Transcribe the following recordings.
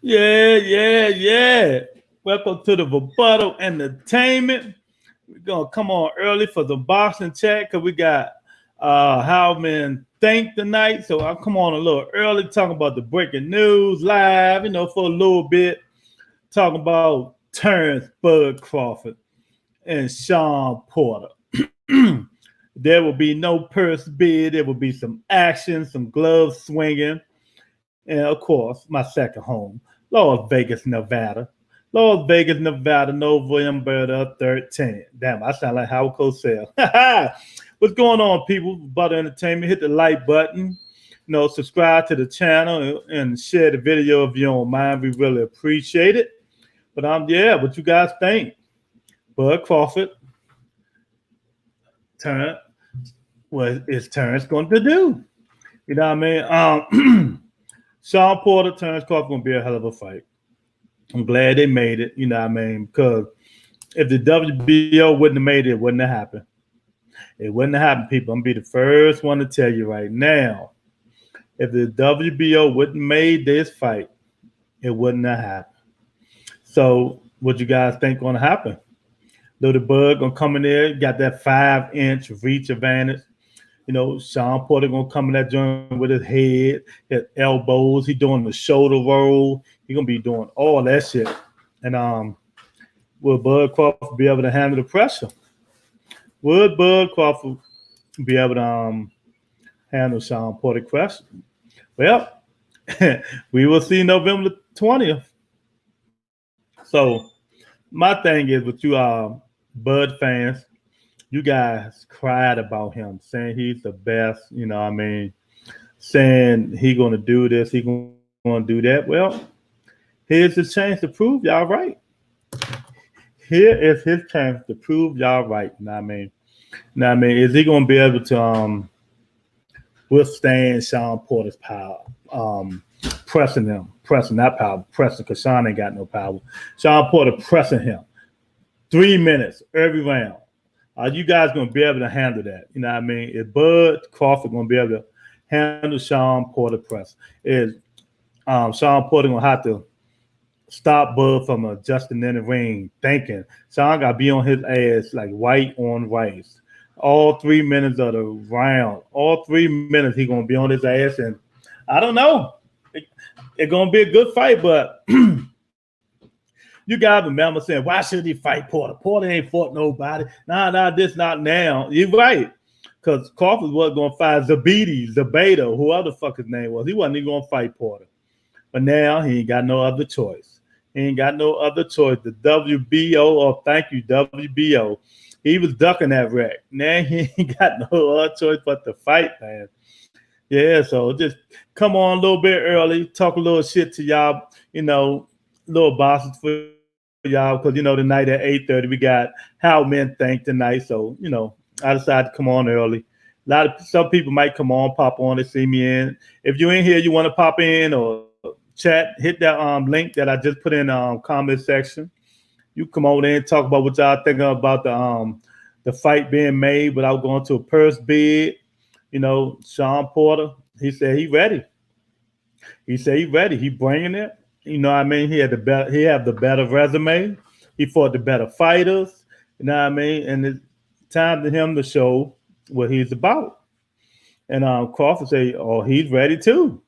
Yeah. Welcome to the Rebuttal Entertainment. We're gonna come on early for the boxing chat because we got how men think tonight. So I'll come on a little early talking about the breaking news live, for a little bit, talking about Terrence Bud Crawford and Sean Porter. There will be no purse bid. There will be some action, some gloves swinging, and of course, my second home, Las Vegas, Nevada. Las Vegas, Nevada, November 13th. Damn, I sound like Howard Cosell. What's going on, people? Butter Entertainment. Hit the like button. Subscribe to the channel and share the video if you don't mind. We really appreciate it. But what you guys think? Bud Crawford, Terrence, what is Terrence going to do? You know what I mean? Sean Porter, Terrence Crawford gonna be a hell of a fight. I'm glad they made it, you know what I mean? Because if the WBO wouldn't have made it, it wouldn't have happened. It wouldn't have happened, people. I'm gonna be the first one to tell you right now. If the WBO wouldn't have made this fight, it wouldn't have happened. So what you guys think gonna happen? Though the Bud gonna come in there, got that 5-inch reach advantage. Sean Porter gonna come in that joint with his head, his elbows. He doing the shoulder roll. He gonna be doing all that shit. And will Bud Crawford be able to handle the pressure? Would Bud Crawford be able to handle Sean Porter's pressure? Well, we will see November 20th. So my thing is with you Bud fans, you guys cried about him, saying he's the best, saying he gonna do this, he gonna do that. Well, here's his chance to prove y'all right. Here is his chance to prove y'all right. Is he gonna be able to withstand Sean Porter's power? Pressing that power, pressing because Sean ain't got no power. Sean Porter pressing him 3 minutes every round. Are you guys going to be able to handle that? You know what I mean? Is Bud Crawford going to be able to handle Sean Porter press? Is Sean Porter going to have to stop Bud from adjusting in the ring, thinking Sean got to be on his ass like white on rice? All 3 minutes of the round, all 3 minutes he going to be on his ass. And I don't know. It's going to be a good fight, but you guys remember saying, why should he fight Porter? Porter ain't fought nobody. This, not now. You're right. Because Crawford was going to fight Zabeda, whoever the fuck his name was. He wasn't even going to fight Porter. But now he ain't got no other choice. He ain't got no other choice. The WBO, thank you, WBO. He was ducking that wreck. Now he ain't got no other choice but to fight, man. Yeah, so just come on a little bit early, talk a little shit to y'all, little bosses for y'all, because tonight at 8:30 we got How Men Think tonight. So I decided to come on early. Some people might come on, pop on to see me in. If you're in here, you want to pop in or chat, hit that link that I just put in comment section. You come over there and talk about what y'all thinking about the fight being made without going to a purse bid. Sean Porter, he said he ready. He bringing it. You know what I mean? He have the better resume. He fought the better fighters. You know what I mean? And it's time to him to show what he's about. And Crawford say, oh, he's ready too.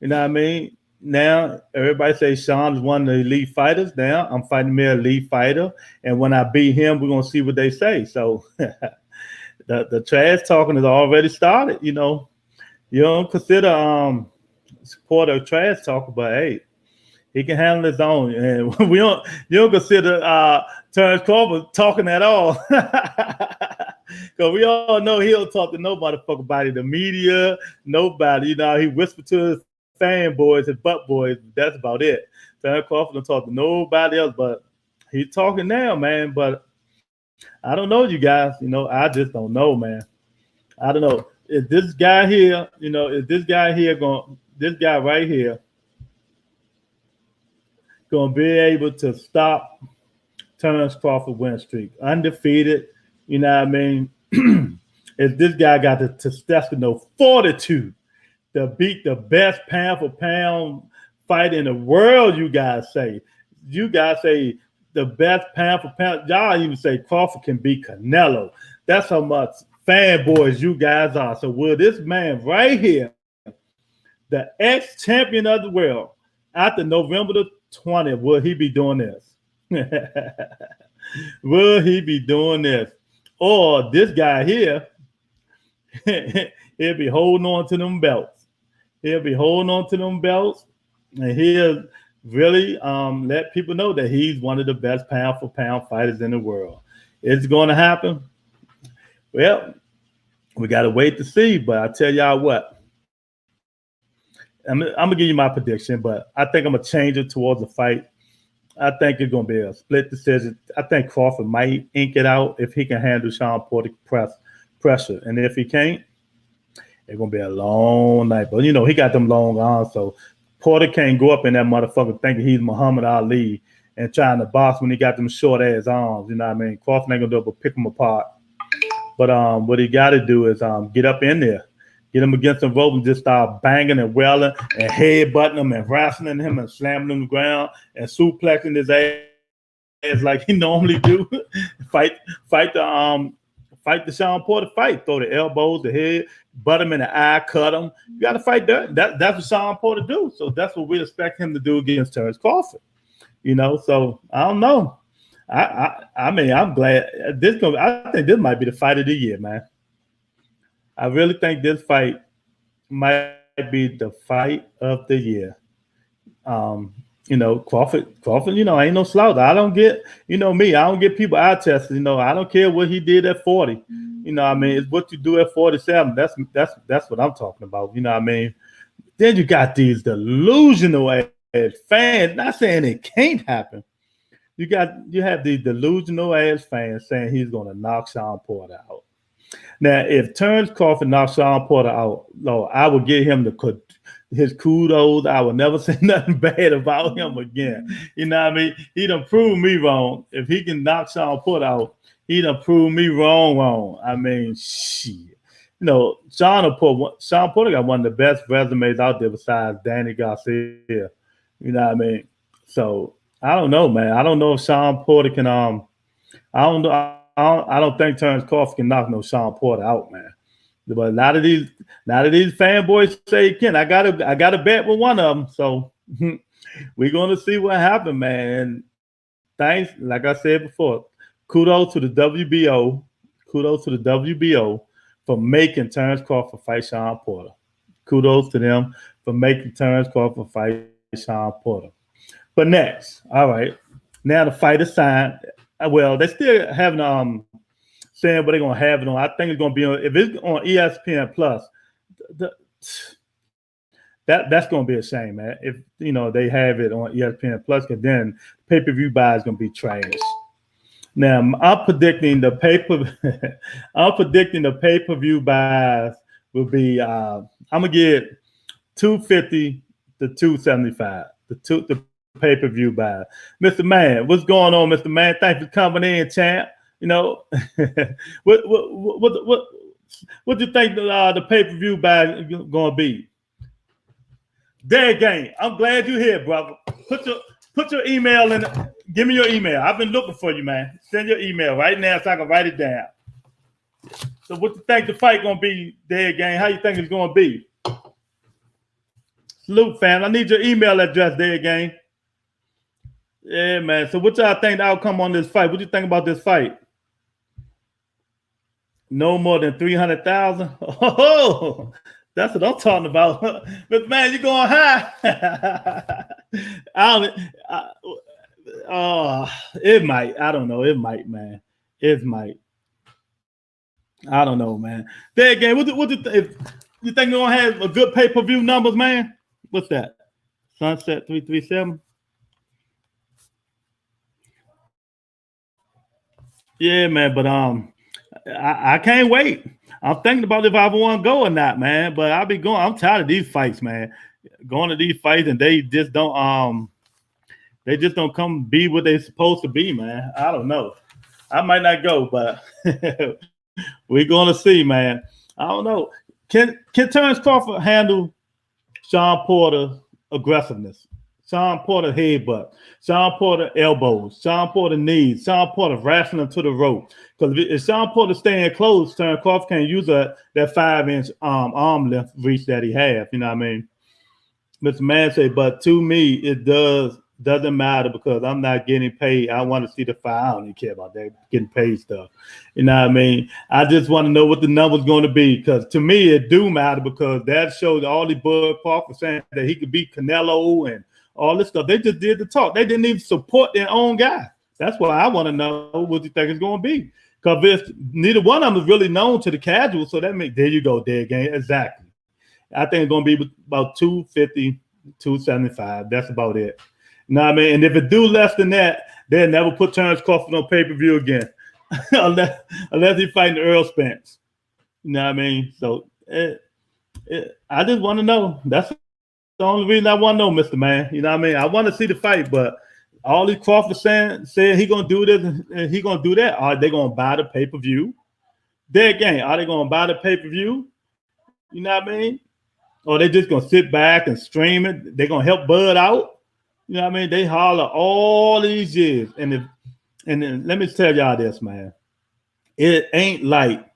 You know what I mean? Now everybody say Sean is one of the elite fighters. Now I'm fighting me an elite fighter. And when I beat him, we're gonna see what they say. So the trash talking has already started. You don't consider Porter a trash talker, but hey, he can handle his own, and you don't consider Terrence Crawford talking at all, because we all know he don't talk to nobody, fuck about the media, nobody. He whispered to his fanboys, his butt boys. That's about it. Terrence Crawford don't talk to nobody else, but he's talking now, man. But I don't know, you guys. I just don't know, man. I don't know. Is this guy here? This guy right here gonna be able to stop Terrence Crawford win streak, undefeated? You know what I mean? If this guy got the testosterone fortitude to beat the best pound for pound fight in the world, you guys say. You guys say the best pound for pound. Y'all even say Crawford can beat Canelo. That's how much fanboys you guys are. So will this man right here, the ex-champion of the world, after November the 20th, will he be doing this? Will he be doing this? Or this guy here, he'll be holding on to them belts. He'll be holding on to them belts, and he'll really let people know that he's one of the best pound for pound fighters in the world. It's going to happen. Well, we got to wait to see. But I tell y'all what, I'm gonna give you my prediction, but I think I'm gonna change it towards a fight. I think it's gonna be a split decision. I think Crawford might ink it out if he can handle Sean Porter's pressure, and if he can't, it's gonna be a long night. But you know he got them long arms, so Porter can't go up in that motherfucker thinking he's Muhammad Ali and trying to box when he got them short ass arms. You know what I mean? Crawford ain't gonna do it but pick him apart. But what he got to do is get up in there, get him against the rope, and just start banging and welling and headbutting him and wrestling him and slamming him on the ground and suplexing his ass like he normally do. fight the Sean Porter fight. Throw the elbows, the head, butt him in the eye, cut him. You got to fight that. That's what Sean Porter do. So that's what we expect him to do against Terrence Crawford. You know, so I don't know. I mean, I'm glad I think this might be the fight of the year, man. I really think this fight might be the fight of the year. You know, Crawford, you know, ain't no slouch. I don't get, you know me, I don't get people eye tested. You know, I don't care what he did at 40. You know what I mean? It's what you do at 47. That's what I'm talking about. You know what I mean? Then you got these delusional ass fans, not saying it can't happen. You have these delusional ass fans saying he's gonna knock Sean Porter out. Now, if Terrence Crawford knocks Sean Porter out, Lord, I will give him his kudos. I will never say nothing bad about him again. You know what I mean? He done proved me wrong. If he can knock Sean Porter out, he done proved me wrong. I mean, shit. You know, Sean Porter got one of the best resumes out there besides Danny Garcia. You know what I mean? So I don't know, man. I don't know if Sean Porter can. I don't know. I don't think Terrence Crawford can knock no Sean Porter out, man. But a lot of these fanboys say he can. I got a bet with one of them. So we're gonna see what happens, man. Thanks, like I said before. Kudos to the WBO. Kudos to the WBO for making Terrence Crawford fight Sean Porter. Kudos to them for making Terrence Crawford fight Sean Porter. But next, all right, now the fight is signed. Well, they still haven't saying what they're gonna have it on. I think it's gonna be on, if it's on ESPN Plus. That's gonna be a shame, man. If you know they have it on ESPN Plus, because then pay-per-view buy is gonna be trash. Now I'm predicting the pay-per-view buys will be. I'm gonna get $250 to $275. The pay-per-view buy. Mr. Man, what's going on, Mr. Man? Thanks for coming in, champ. You know, what do you think the pay-per-view buy is gonna be? Dead game. I'm glad you're here, brother. Put your email in. Give me your email. I've been looking for you, man. Send your email right now so I can write it down. So what you think the fight gonna be, Dead game? How you think it's gonna be? Salute, fam. I need your email address, Dead game. Yeah, man. So what y'all think the outcome on this fight? What do you think about this fight? No more than 300,000. Oh, that's what I'm talking about. But man, you're going high. It might. I don't know. It might, man. It might. I don't know, man. There again, if you think you're gonna have a good pay-per-view numbers, man? What's that? Sunset 337. Yeah, man, but I can't wait. I'm thinking about if I want to go or not, man. But I'll be going. I'm tired of these fights, man. Going to these fights and they just don't come be what they're supposed to be, man. I don't know. I might not go, but we're gonna see, man. I don't know. Can Terrence Crawford handle Sean Porter's aggressiveness? Sean Porter headbutt, Sean Porter elbows, Sean Porter knees, Sean Porter wrestling to the rope. Because if Sean Porter staying close, Terrence Crawford can't use that 5-inch arm length reach that he have. You know what I mean? Mr. Man say, but to me, it doesn't matter because I'm not getting paid. I want to see the fight. I don't even care about that getting paid stuff. You know what I mean? I just want to know what the number's going to be because to me, it do matter because that shows all the Bud Crawford saying that he could beat Canelo and all this stuff. They just did the talk. They didn't even support their own guy. That's why I want to know what you think it's going to be. Because if neither one of them is really known to the casual, so that makes, there you go, dead game. Exactly. I think it's going to be about 250, 275. That's about it. You know what I mean? And if it do less than that, they'll never put Terrence Crawford on pay-per-view again. unless he's fighting Earl Spence. You know what I mean? So I just want to know. That's the only reason I want to know, Mr. Man. You know what I mean? I want to see the fight, but all these Crawford saying he going to do this and he going to do that. Are they going to buy the pay-per-view? Dead game. Are they going to buy the pay-per-view? You know what I mean? Or they just going to sit back and stream it? They're going to help Bud out? You know what I mean? They holler all these years. And then let me tell y'all this, man. It ain't like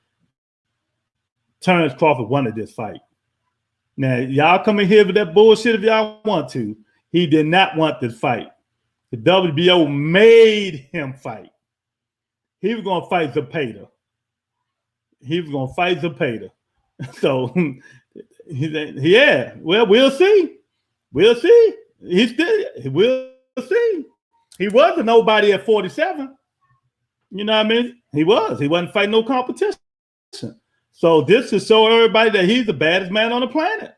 Terrence Crawford wanted this fight. Now, y'all come in here with that bullshit if y'all want to. He did not want this fight. The WBO made him fight. He was going to fight Zepeda. So, yeah, well, we'll see. We'll see. We'll see. He was a nobody at 47. You know what I mean? He wasn't fighting no competition. So this is show everybody that he's the baddest man on the planet.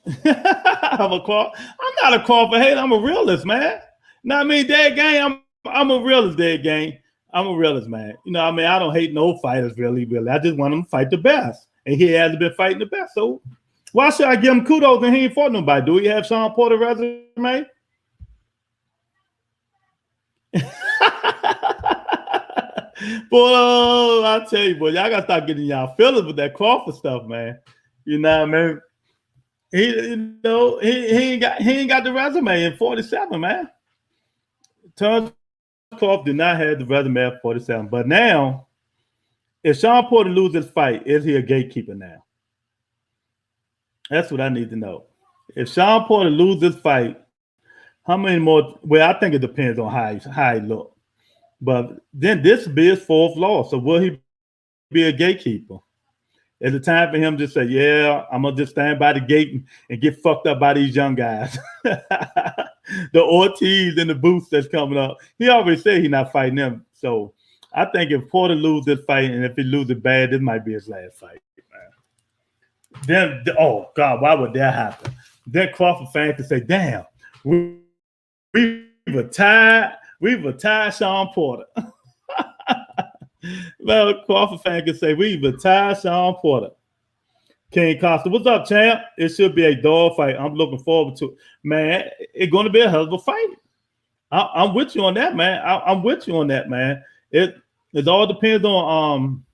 I'm not a Crawford hater. I'm a realist, man. You know what I mean? Dead game. I'm a realist, dead game. I'm a realist, man. You know what I mean? I don't hate no fighters, really. I just want them to fight the best. And he hasn't been fighting the best. So why should I give him kudos and he ain't fought nobody? Do he have Sean Porter resume? Boy, I tell you, boy, y'all gotta start getting y'all feelings with that Crawford stuff, man. You know what I mean? He ain't got the resume in 47, man. Terrence Crawford did not have the resume at 47. But now, if Sean Porter loses this fight, is he a gatekeeper now? That's what I need to know. If Sean Porter loses this fight, how many more? Well, I think it depends on how he look. But then this will be his fourth loss. So will he be a gatekeeper? Is it time for him to say, yeah, I'm going to just stand by the gate and get fucked up by these young guys? The Ortiz and the Boots that's coming up. He already said he's not fighting them. So I think if Porter loses this fight and if he loses it, this might be his last fight. Man. Then, oh, God, why would that happen? Then Crawford fans can say, damn, we retired Sean Porter. Well, Crawford fan can say we retired Sean Porter. King Costa, what's up, champ? It should be a dog fight. I'm looking forward to it. Man, it's going to be a hell of a fight. I'm with you on that, man. I'm with you on that, man. It all depends on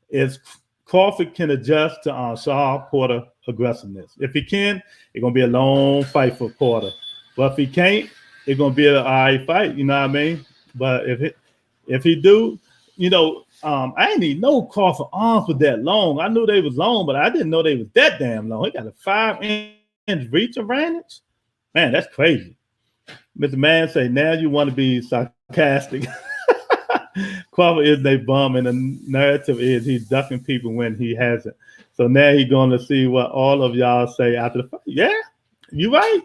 if Crawford can adjust to Sean Porter aggressiveness. If he can, it's going to be a long fight for Porter. But if he can't, it's going to be an all right fight. You know what I mean? But if he do, you know, I didn't even know Crawford arms were that long. I knew they was long, but I didn't know they was that damn long. He got a 5-inch reach advantage. Man, that's crazy. Mr. Man say, now you want to be sarcastic. Crawford is a bum, and the narrative is he's ducking people when he hasn't. So now he's going to see what all of y'all say after the fight. Yeah, you right.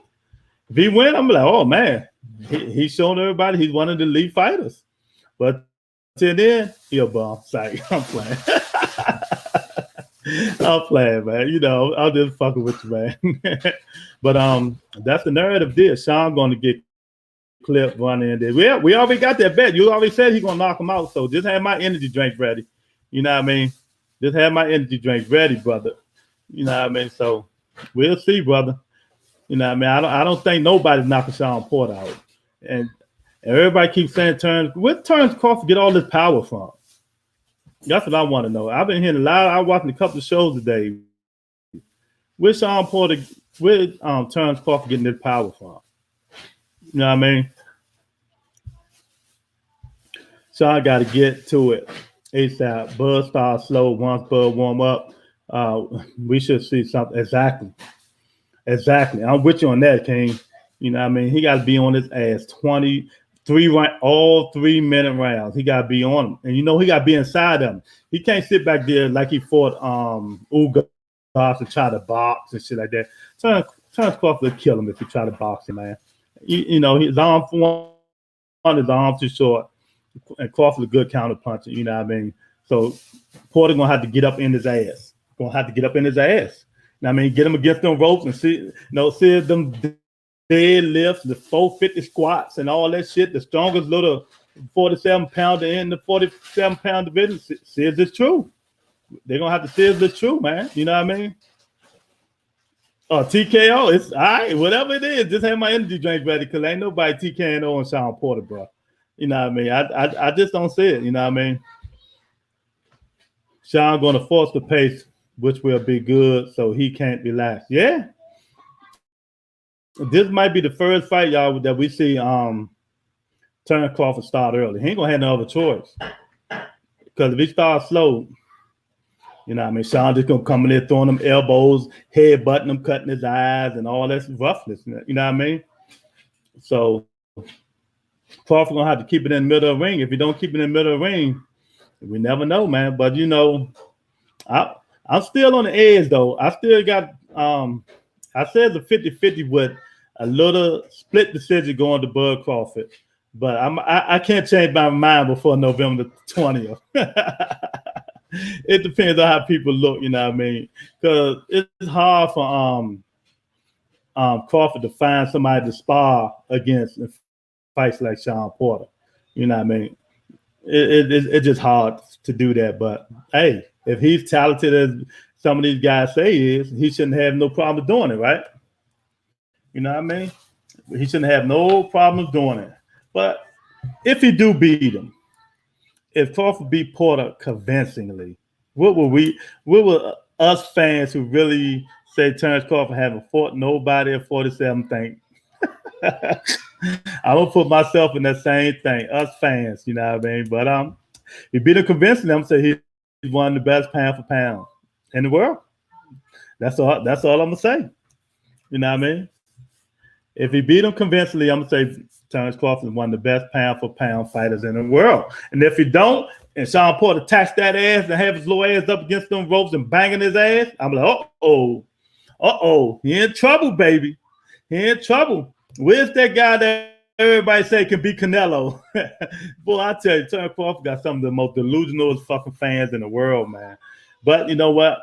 If he win, I'm like, oh, man. He's showing everybody he's one of the elite fighters. But till then, he a bum. Sorry, I'm playing. I'm playing, man. You know, I'm just fucking with you, man. But that's the narrative there. Sean going to get clipped running there. We already got that bet. You already said he's going to knock him out. So just have my energy drink ready. You know what I mean? Just have my energy drink ready, brother. You know what I mean? So we'll see, brother. You know what I mean? I don't think nobody's knocking Sean Porter out. And everybody keeps saying where Terrence Crawford get all this power from? That's what I want to know. I've been hearing a lot. I'm watching a couple of shows today. Where Sean Porter Where Terrence Crawford getting this power from? You know what I mean? So I got to get to it ASAP. Bud start slow. Once Bud warm up, uh, we should see something. Exactly. Exactly. I'm with you on that, King. You know what I mean? He got to be on his ass 23 all 3 minute rounds. He got to be on him. And you know, he got to be inside him. He can't sit back there like he fought Ugas to try to box and shit like that. Terrence Crawford will kill him if he try to box him, man. You know, his arm for one, his arm too short. And Crawford's a good counter puncher, you know what I mean? So Porter gonna have to get up in his ass. Gonna have to get up in his ass. You know what I mean? Get him against them ropes and see them deadlifts, the 450 squats and all that shit. The strongest little 47-pounder in the 47-pound division. See if it's true. They're gonna have to see if it's true, man. You know what I mean? Oh, TKO, it's all right, whatever it is. Just have my energy drink ready because ain't nobody TKO on Sean Porter, bro. You know what I mean? I just don't see it. You know what I mean? Sean going to force the pace, which will be good, so he can't relax. Yeah. This might be the first fight, y'all, that we see Terrence Crawford start early. He ain't going to have no other choice. Because if he starts slow, you know what I mean? Sean just going to come in there throwing them elbows, head-butting him, cutting his eyes, and all that roughness. You know what I mean? So Crawford gonna have to keep it in the middle of the ring. If you don't keep it in the middle of the ring, we never know, man. But you know, I'm still on the edge though. I still got I said the 50-50 with a little split decision going to Bud Crawford. But I can't change my mind before November the 20th. It depends on how people look, you know what I mean? Because it's hard for Crawford to find somebody to spar against fights like Sean Porter. You know what I mean? It's just hard to do that. But hey, if he's talented as some of these guys say he is, he shouldn't have no problem doing it, right? You know what I mean? He shouldn't have no problems doing it. But if he do beat him, if Crawford beat Porter convincingly, what will us fans who really say Terrence Crawford haven't fought nobody at 47 think? I'm gonna put myself in that same thing. Us fans, you know what I mean? But he beat him convincingly. I'm saying he's one of the best pound for pound in the world. That's all I'm gonna say. You know what I mean? If he beat him convincingly, I'm gonna say Terrence Crawford is one of the best pound for pound fighters in the world. And if he don't, and Sean Porter attacks that ass and have his little ass up against them ropes and banging his ass, I'm like, he in trouble, baby. He in trouble. Where's that guy that everybody say can be Canelo? Boy, I tell you, Terrence Crawford got some of the most delusional fucking fans in the world, man. But you know what?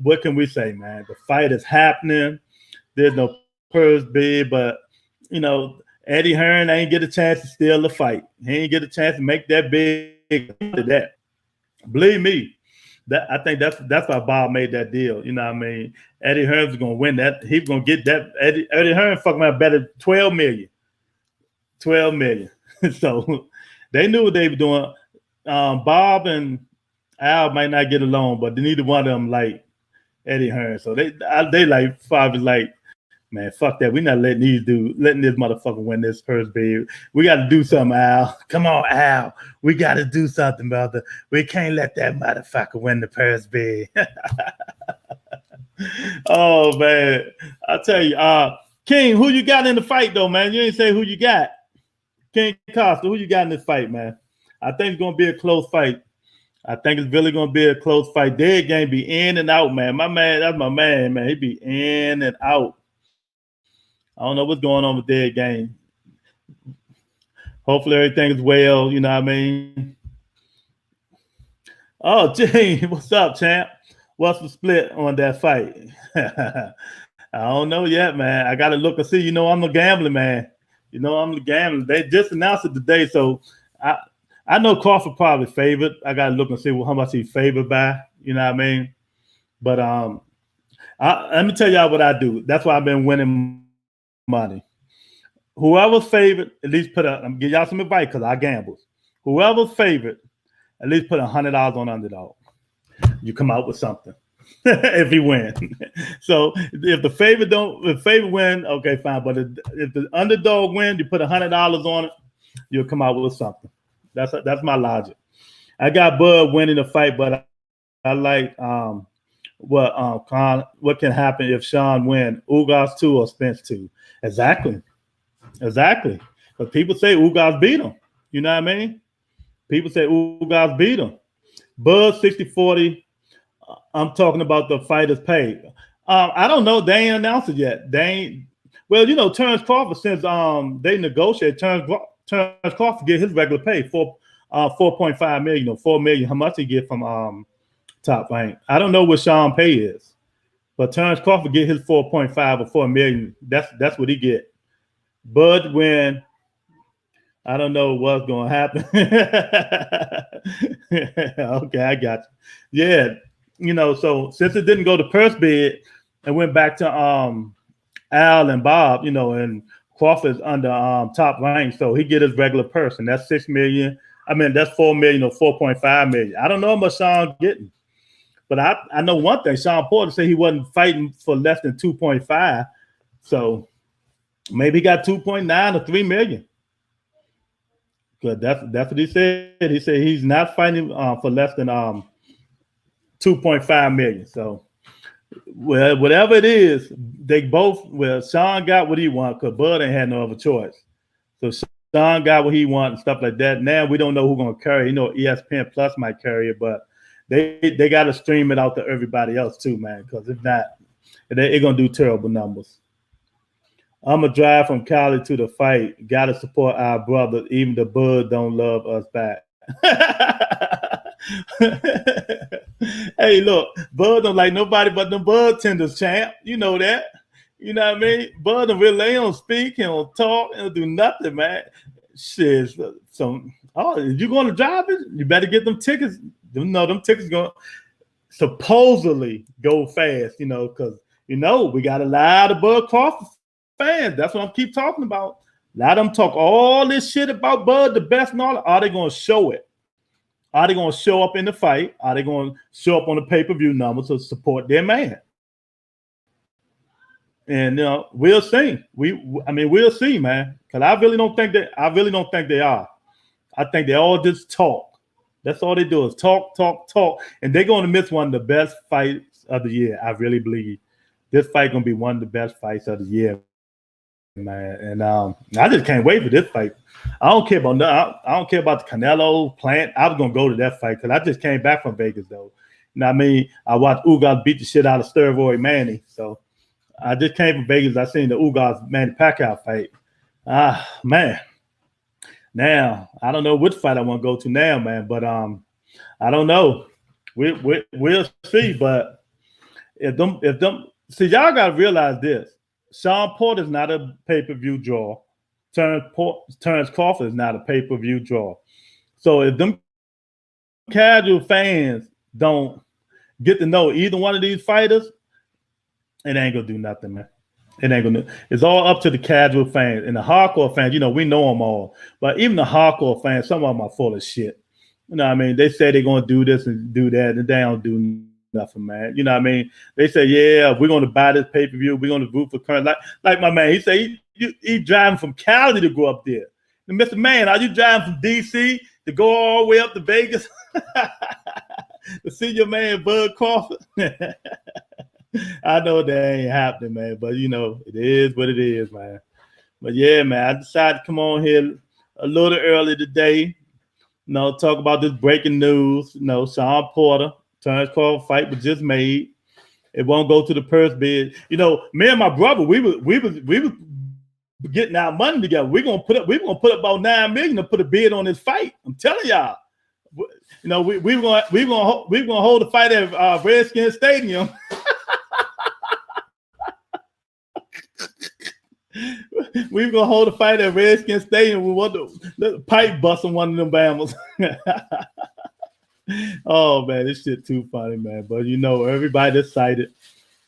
What can we say, man? The fight is happening. There's no purse bid, but you know, Eddie Hearn ain't get a chance to steal the fight. He ain't get a chance to make that big to that. Believe me, that I think that's why Bob made that deal. You know what I mean? Eddie Hearn's gonna win that. He's gonna get that. Eddie Hearn fucking about better 12 million. 12 million. So they knew what they were doing. Bob and Al might not get along, but neither one of them like Eddie Hearn. So they like Favre's like, man, fuck that. We're not letting this motherfucker win this first bid. We got to do something, Al. Come on, Al. We got to do something, brother. We can't let that motherfucker win the first bid. Oh, man. I tell you, King, who you got in the fight, though, man? You ain't say who you got. King Costa, who you got in this fight, man? I think it's going to be a close fight. I think it's really going to be a close fight. Dead game be in and out, man. My man, that's my man, man. He be in and out. I don't know what's going on with Dead Game. Hopefully everything is well, you know what I mean? Oh, Gene, what's up, champ? What's the split on that fight? I don't know yet, man. I got to look and see. You know I'm a gambling man. You know I'm a gambler. They just announced it today, so I know Crawford probably favored. I got to look and see how much he favored by. You know what I mean? But let me tell y'all what I do. That's why I've been winning money. Whoever's favored, at least I'm gonna give y'all some advice because I gamble. Whoever's favored, at least put $100 on underdog. You come out with something. if he win. So if the favorite win, okay, fine. But if the underdog win, you put $100 on it, you'll come out with something. That's my logic. I got Bud winning the fight, but I like what can happen if Sean win Ugas 2 or Spence 2. Exactly. But people say Ugas beat him. You know what I mean? People say Ugas beat him. Bud 60-40. I'm talking about the fighters paid. I don't know. They ain't announced it yet. Well, Terrence Crawford, since they negotiated, Terrence Crawford get his regular pay for 4.5 million or 4 million. How much he get from Top Rank? I don't know what Sean pay is, but Terrence Crawford get his 4.5 or 4 million. That's what he get. Bud win. I don't know what's going to happen. Okay, I got you. Yeah, so since it didn't go to purse bid and went back to Al and Bob, and Crawford's under Top Rank, so he get his regular purse, and that's 6 million. I mean, that's 4 million or 4.5 million. I don't know how much Sean getting, but I know one thing. Sean Porter said he wasn't fighting for less than 2.5, so maybe he got 2.9 or 3 million. Good. That's what he said. He said he's not fighting for less than 2.5 million. So, well, whatever it is, they both. Well, Sean got what he wanted because Bud ain't had no other choice. So Sean got what he wanted and stuff like that. Now we don't know who's gonna carry. ESPN Plus might carry it, but they got to stream it out to everybody else too, man. Because if not, they're gonna do terrible numbers. I'm going to drive from Cali to the fight. Got to support our brother. Even the Bud don't love us back. Hey, look, Bud don't like nobody but the Bud tenders, champ. You know that. You know what I mean? Bud don't really don't speak. He don't talk. He don't do nothing, man. Shit. So, if you're going to drive it, you better get them tickets. Them tickets going to supposedly go fast, because, we got a lot of Bud Crawford fans. That's what I keep talking about. Let them talk all this shit about Bud, the best and all. Are they going to show it? Are they going to show up in the fight? Are they going to show up on the pay-per-view numbers to support their man? And we'll see. We'll see, man. Because I really don't think they are. I think they all just talk. That's all they do is talk, and they're going to miss one of the best fights of the year. I really believe this fight going to be one of the best fights of the year, man. And I just can't wait for this fight. I don't care about the Canelo Plant. I was gonna go to that fight because I just came back from Vegas though. I watched Ugas beat the shit out of Steroid Manny. So I just came from Vegas. I seen the Ugas Manny Pacquiao fight. Man. Now I don't know which fight I want to go to now, man. But I don't know. We'll see. But if them see, y'all gotta realize this. Sean Porter is not a pay-per-view draw. Terrence Crawford is not a pay-per-view draw. So if them casual fans don't get to know either one of these fighters, it ain't gonna do nothing, man. It ain't gonna. It's all up to the casual fans and the hardcore fans. We know them all, but even the hardcore fans, some of them are full of shit. You know what I mean? They say they're gonna do this and do that, and they don't do nothing, man. You know what I mean? They say, yeah, we're going to buy this pay-per-view. We're going to root for current. Like my man, he say he driving from Cali to go up there. And Mr. Man, are you driving from D.C. to go all the way up to Vegas to see your man Bud Crawford? I know that ain't happening, man, but it is what it is, man. But yeah, man, I decided to come on here a little early today. Talk about this breaking news. Sean Porter. Terrence Crawford fight was just made. It won't go to the purse bid. Me and my brother, we was getting our money together. We're gonna put up about $9 million to put a bid on this fight. I'm telling y'all. We're gonna hold the fight at Redskins Stadium. We're gonna hold a fight at Redskins Stadium. We want the pipe busting one of them Bama's. Oh man, this shit too funny, man. But everybody excited,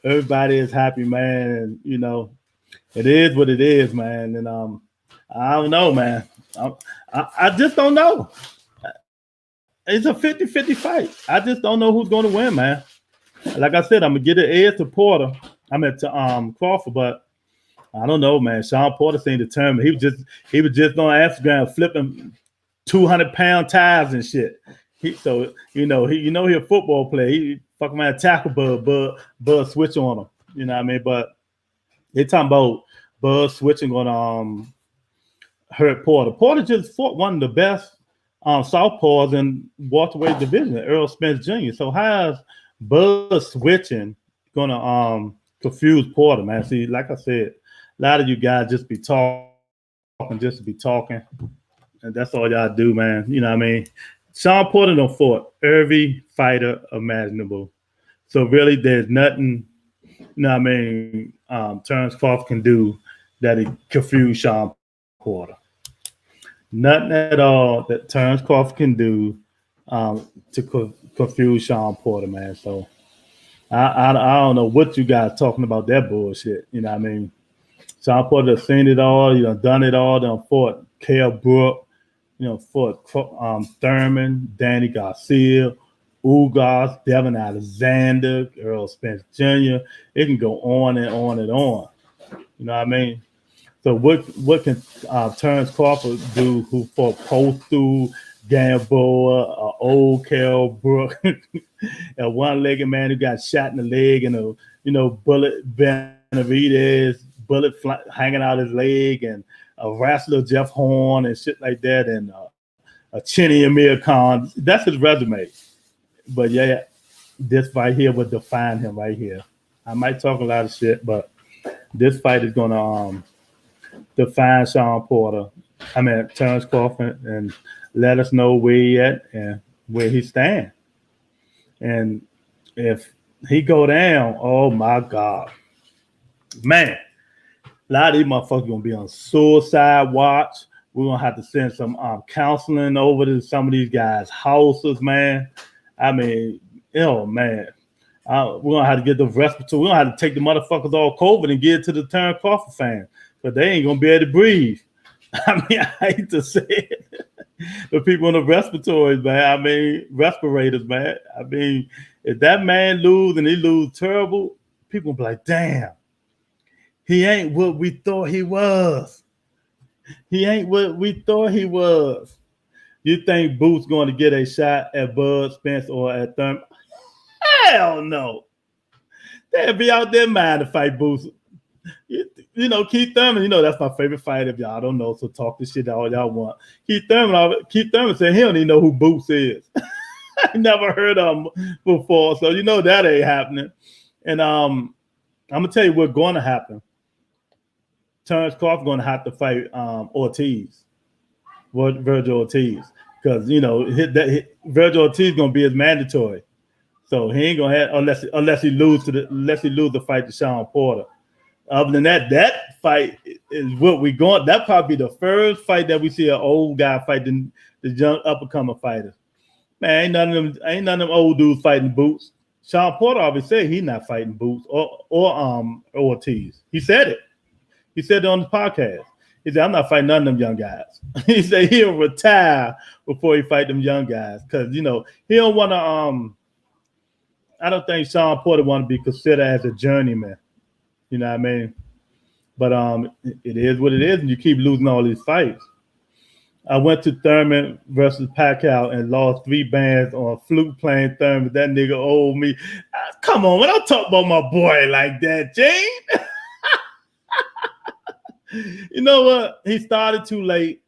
everybody is happy, man. And it is what it is, man. And I don't know, man. I just don't know. It's a 50-50 fight. I just don't know who's going to win, man. Like I said, I'm gonna get an edge to Porter. I'm at Crawford, but I don't know, man. Sean Porter seemed determined. He was just on Instagram flipping 200-pound tires and shit. He a football player. He fucking man tackle Bud switch on him. You know what I mean? But they talking about Bud switching on hurt Porter. Porter just fought one of the best southpaws in welterweight division, Earl Spence Jr. So how's Bud switching gonna confuse Porter, man? See, like I said, a lot of you guys just be talking just to be talking, and that's all y'all do, man. You know what I mean? Sean Porter done fought every fighter imaginable. So really, there's nothing, you know what I mean, Terrence Crawford can do that he confuse Sean Porter. Nothing at all that Terrence Crawford can do to confuse Sean Porter, man. So I don't know what you guys talking about that bullshit. You know what I mean? Sean Porter has seen it all. You know, done it all. Done fought Kell Brook. You know, fought Thurman, Danny Garcia, Ugas, Devin Alexander, Earl Spence Jr. It can go on and on and on. You know what I mean? So what can Terrence Crawford do who fought Postu, Gamboa, old Kell Brook, a one-legged man who got shot in the leg and bullet Benavidez, bullet hanging out his leg, and a wrestler Jeff Horn and shit like that, and a Chinny Amir Khan. That's his resume. But yeah, this fight here would define him right here. I might talk a lot of shit, but this fight is gonna define Sean Porter. I mean Terrence Crawford, and let us know where he at and where he stand. And if he go down, oh my God, man, a lot of these motherfuckers gonna be on suicide watch. We're gonna have to send some counseling over to some of these guys' houses, man. I mean, man. We're gonna have to get the respiratory. We're gonna have to take the motherfuckers all COVID and get it to the Terrence Crawford fans. But they ain't gonna be able to breathe. I mean, I hate to say it. The people in the respiratories, man. I mean, respirators, man. I mean, if that man lose and he lose terrible, people be like, damn, he ain't what we thought he was. He ain't what we thought he was. You think Booth's going to get a shot at Bud Spence or at Thurman? Hell no. They'll be out there mind to fight Booth. You know, Keith Thurman, that's my favorite fight if y'all don't know, so talk this shit all y'all want. Keith Thurman said he don't even know who Booth is. I never heard of him before, so that ain't happening. And I'm going to tell you what's going to happen. Terrence Crawford going to have to fight Ortiz, Virgil Ortiz, because, Virgil Ortiz going to be his mandatory. So he ain't going to have, unless he lose the fight to Sean Porter. Other than that fight is what we going. That probably be the first fight that we see an old guy fighting the young up-and-coming fighters. Man, ain't none of them old dudes fighting Boots. Sean Porter always said he's not fighting Boots or Ortiz. He said it. He said it on the podcast. He said, I'm not fighting none of them young guys. He said he'll retire before he fight them young guys. Because, he don't want to I don't think Sean Porter want to be considered as a journeyman. You know what I mean? But it is what it is, and you keep losing all these fights. I went to Thurman versus Pacquiao and lost 3 bands on a fluke playing Thurman. That nigga owed me. Come on, when I talk about my boy like that, Jane. You know what? He started too late.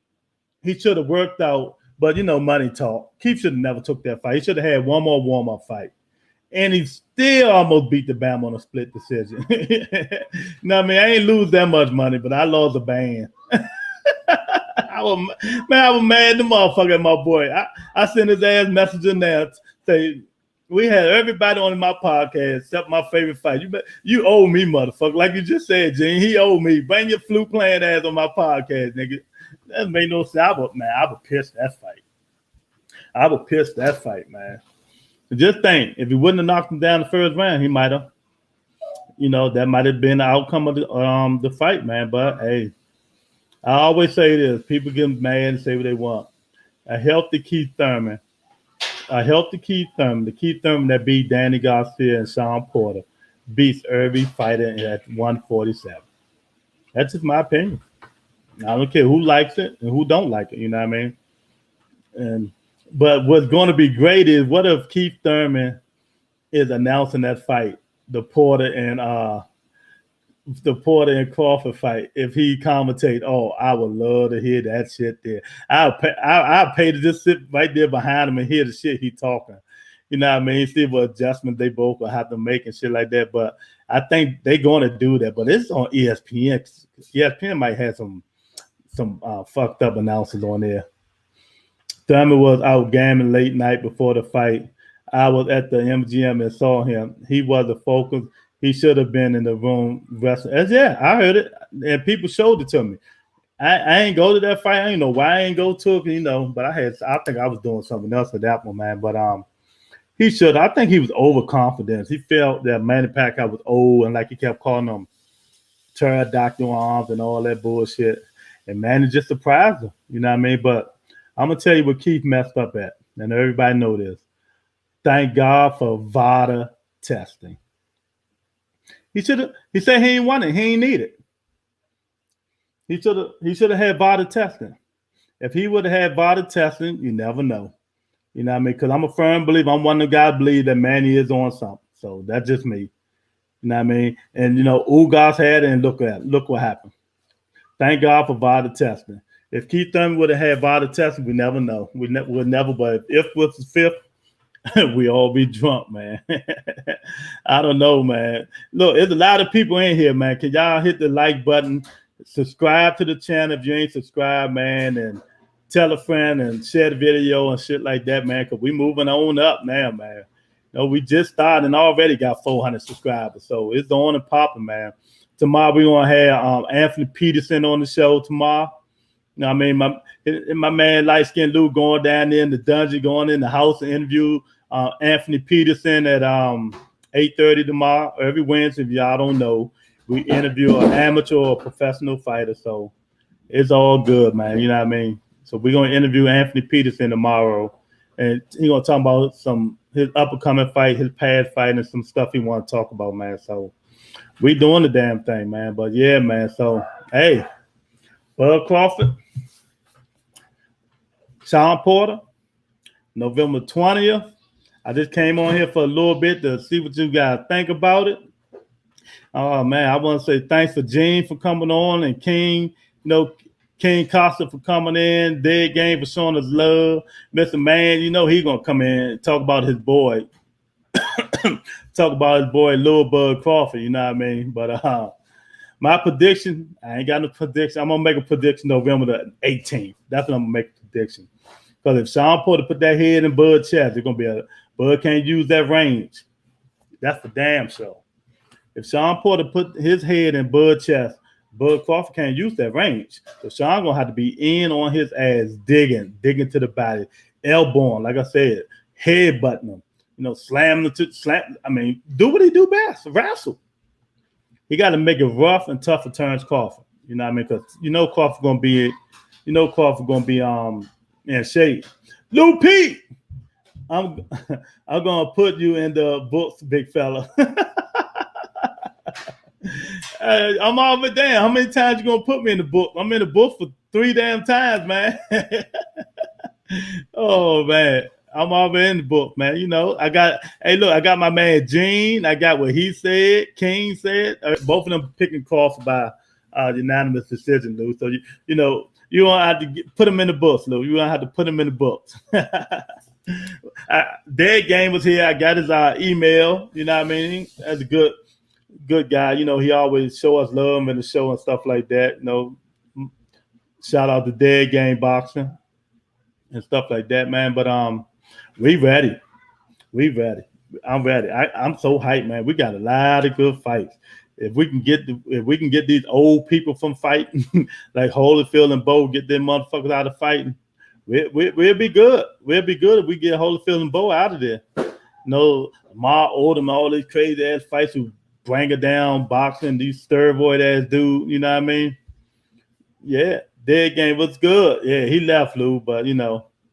He should have worked out, but money talk. Keith should have never took that fight. He should have had one more warm-up fight. And he still almost beat the Bam on a split decision. I mean, I ain't lose that much money, but I lost a band. I was mad the motherfucker at my boy. I sent his ass messenger now say, we had everybody on my podcast except my favorite fight. You owe me, motherfucker. Like you just said, Gene, he owed me. Bring your fluke playing ass on my podcast, nigga. That made no sense. I would piss that fight. Man. Just think, if he wouldn't have knocked him down the first round, he might have. That might have been the outcome of the fight, man. But hey, I always say this: people get mad and say what they want. A healthy Keith Thurman a healthy Keith Thurman, the Keith Thurman that beat Danny Garcia and Sean Porter, beats every fighter at 147. That's just my opinion. I don't care who likes it and who don't like it. You know what I mean? And but what's going to be great is what if Keith Thurman is announcing that fight, the Porter and Crawford fight. If he commentate, oh, I would love to hear that shit there. I'll pay to just sit right there behind him and hear the shit he talking. You know what I mean? See what adjustments they both will have to make and shit like that. But I think they're going to do that. But it's on ESPN. ESPN might have some fucked up announcers on there. Thurman was out gambling late night before the fight. I was at the MGM and saw him. He wasn't focused. He should have been in the room wrestling. Yeah, I heard it, and people showed it to me. I ain't go to that fight. I ain't know why I ain't go to it, you know. But I think I was doing something else with that one, man. But he should. I think he was overconfident. He felt that Manny Pacquiao was old, and like he kept calling him pterodactyl arms and all that bullshit. And Manny just surprised him. You know what I mean? But I'm gonna tell you what Keith messed up at, and everybody know this. Thank God for VADA testing. He said he ain't want it. He ain't need it. He should have had VADA testing. If he would have had VADA testing, you never know. You know what I mean? Because I'm a firm believer. I'm one of the guys believe that Manny is on something. So that's just me. You know what I mean? And you know, Ugas had it, and look what happened. Thank God for VADA testing. If Keith Thurman would have had VADA testing, we never know. We'll never. But if it was the fifth, we all be drunk, man. I don't know, man. Look, there's a lot of people in here, man. Can y'all hit the like button? Subscribe to the channel if you ain't subscribed, man, and tell a friend and share the video and shit like that, man, because we moving on up now, man. You know, we just started and already got 400 subscribers, so it's on and popping, man. Tomorrow we're going to have Anthony Peterson on the show tomorrow. You know what I mean? My man Light Skin Lou going down there in the dungeon, going in the house and interview Anthony Peterson at 8:30 tomorrow. Every Wednesday, if y'all don't know, we interview an amateur or professional fighter. So it's all good, man. You know what I mean? So we're going to interview Anthony Peterson tomorrow. And he's going to talk about his up-and-coming fight, his past fight, and some stuff he want to talk about, man. So we doing the damn thing, man. But yeah, man. So, hey, Bud Crawford, Sean Porter, November 20th. I just came on here for a little bit to see what you guys think about it. Oh, man, I want to say thanks for Gene for coming on and King, King Costa for coming in, Dead Game for showing us love. Mr. Man, he's going to come in and talk about his boy. Talk about his boy, Lil Bud Crawford, you know what I mean? But my prediction, I ain't got no prediction. I'm going to make a prediction November the 18th. That's what I'm going to make a prediction. Because if Sean Porter put that head in Bud's chest, it's going to be Bud can't use that range. That's for damn sure. If Sean Porter put his head in Bud's chest, Bud Crawford can't use that range. So Sean going to have to be in on his ass, digging to the body, elbowing, like I said, headbutting him. Slam. I mean, do what he do best, wrestle. He got to make it rough and tough for Terrence Crawford. You know what I mean? Because Crawford gonna be, in shape. Lou Pete, I'm gonna put you in the books, big fella. I'm all but damn. How many times you gonna put me in the book? I'm in the book for 3 damn times, man. Oh man. I'm already in the book, man. I got my man Gene. I got what he said, King said. Both of them picking Crawford by unanimous decision, Lou. So you don't have to put them in the books, Lou. You don't have to put them in the books. Dead Game was here. I got his email. You know what I mean? That's a good guy. He always show us love in the show and stuff like that. Shout out to Dead Game Boxing and stuff like that, man. But we ready. I'm ready. I'm so hyped, man. We got a lot of good fights. If we can get these old people from fighting, like Holyfield and Bo, get them motherfuckers out of fighting, we'll be good. We'll be good if we get Holyfield and Bo out of there. Lamar Odom, all these crazy ass fights who bring it down boxing, these steroid ass dude, you know what I mean? Yeah, Dead Game was good. Yeah, he left, Lou, but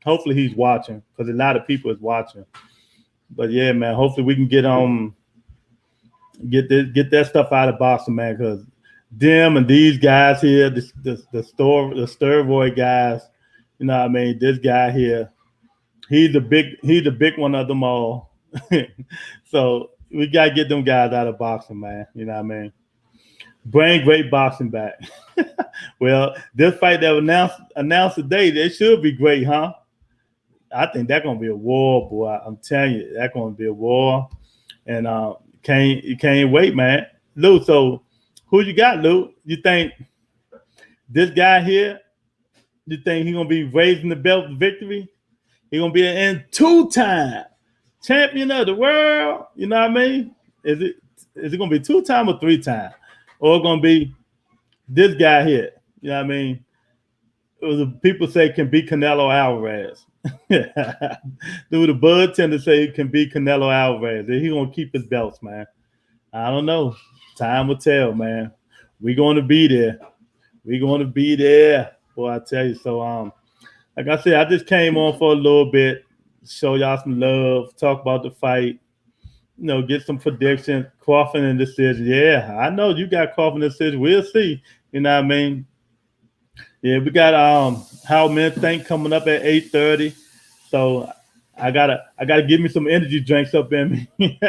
hopefully he's watching because a lot of people is watching. But yeah, man, hopefully we can get get that stuff out of boxing, man, because them and these guys here, the steroid guys, you know what I mean? This guy here, he's the big one of them all. So we gotta get them guys out of boxing, man. You know what I mean? Bring great boxing back. Well, this fight that was announced today, it should be great, huh? I think that's gonna be a war, boy. I'm telling you, that's gonna be a war. And you can't wait, man. Lou, so who you got, Lou? You think this guy here, you think he's gonna be raising the belt victory? He's gonna be an two-time champion of the world. You know what I mean? Is it gonna be two-time or three-time? Or gonna be this guy here? You know what I mean? People say can be Canelo Alvarez. Dude, the bud tend to say it can be Canelo Alvarez. He's gonna keep his belts, man. I don't know. Time will tell, man. We're gonna be there. We're gonna be there. Boy, I tell you. So like I said, I just came on for a little bit, show y'all some love, talk about the fight, you know, get some predictions. Crawford and decision. Yeah, I know you got Crawford and decision. We'll see. You know what I mean? Yeah, we got How Men Think coming up at 8:30. So I gotta give me some energy drinks up in me.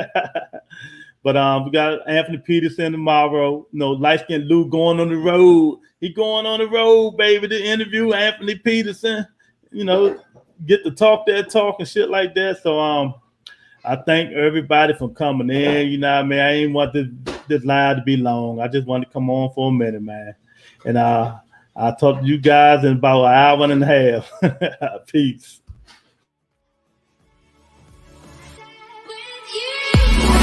But we got Anthony Peterson tomorrow. You know, light-skinned Lou going on the road. He going on the road, baby, to interview Anthony Peterson. You know, get to talk that talk and shit like that. So I thank everybody for coming in. You know what I mean? I ain't want this live to be long. I just wanted to come on for a minute, man. And I'll talk to you guys in about an hour and a half. Peace.